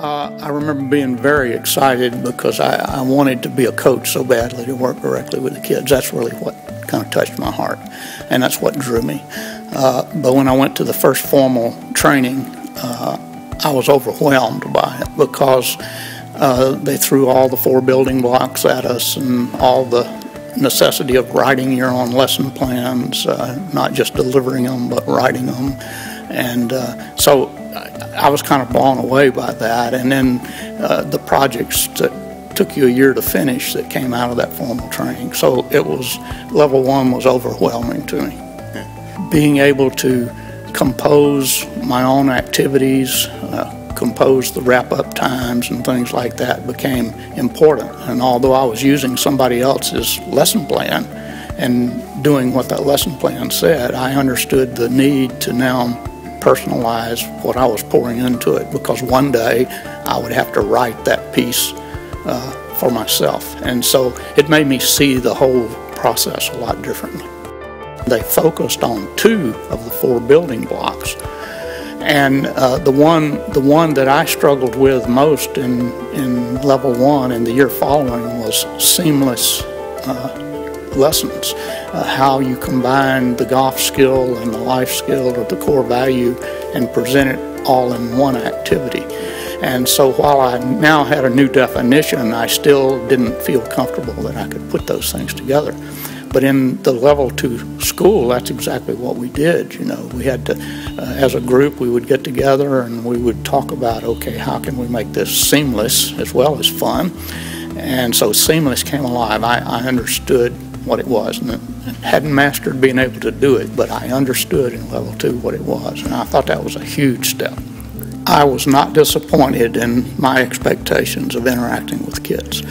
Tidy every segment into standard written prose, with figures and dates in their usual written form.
I remember being very excited because I wanted to be a coach so badly, to work directly with the kids. That's really what kind of touched my heart, and that's what drew me. But when I went to the first formal training, I was overwhelmed by it because they threw all the 4 building blocks at us and all the necessity of writing your own lesson plans, not just delivering them, but writing them. And so I was kind of blown away by that. And then the projects that took you a year to finish that came out of that formal training. So it was, level 1 was overwhelming to me. Being able to compose my own activities, compose the wrap-up times and things like that became important. And although I was using somebody else's lesson plan and doing what that lesson plan said, I understood the need to now personalize what I was pouring into it, because one day I would have to write that piece for myself. And so it made me see the whole process a lot differently. They focused on 2 of the 4 building blocks. And the one that I struggled with most in level 1 and the year following was seamless lessons, how you combine the golf skill and the life skill or the core value and present it all in one activity. And so while I now had a new definition, I still didn't feel comfortable that I could put those things together. But in the level 2 school, that's exactly what we did. You know, we had to, as a group, we would get together and we would talk about, okay, how can we make this seamless as well as fun? And so seamless came alive. I understood what it was, and hadn't mastered being able to do it, but I understood in level 2 what it was, and I thought that was a huge step. I was not disappointed in my expectations of interacting with kids.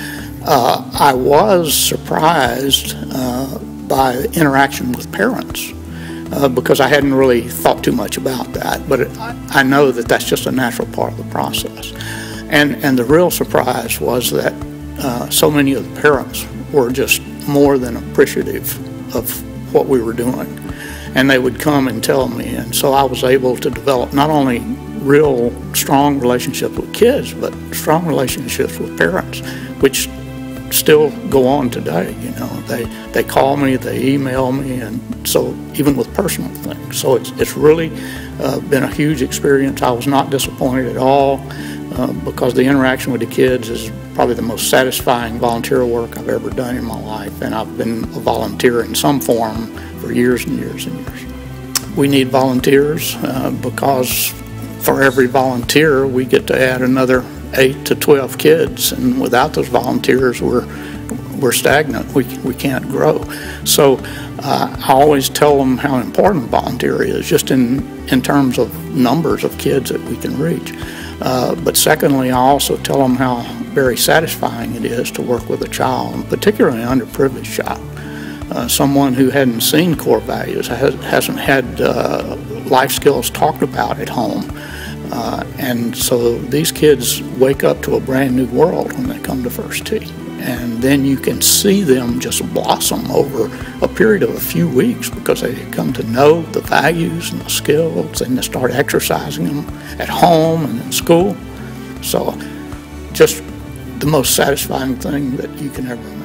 I was surprised by interaction with parents because I hadn't really thought too much about that, but I know that that's just a natural part of the process. And the real surprise was that so many of the parents were just more than appreciative of what we were doing. And they would come and tell me, and so I was able to develop not only real strong relationships with kids, but strong relationships with parents, which still go on today. You know, they call me, they email me, and so even with personal things. So it's really been a huge experience. I was not disappointed at all because the interaction with the kids is probably the most satisfying volunteer work I've ever done in my life, and I've been a volunteer in some form for years and years and years. We need volunteers because for every volunteer we get to add another 8 to 12 kids, and without those volunteers we're stagnant. We can't grow. So I always tell them how important volunteer is, just in terms of numbers of kids that we can reach. But secondly, I also tell them how very satisfying it is to work with a child, and particularly an underprivileged child, someone who hadn't seen core values, hasn't had life skills talked about at home. And so these kids wake up to a brand new world when they come to First Tee. And then you can see them just blossom over a period of a few weeks because they come to know the values and the skills, and they start exercising them at home and in school. So just the most satisfying thing that you can ever imagine.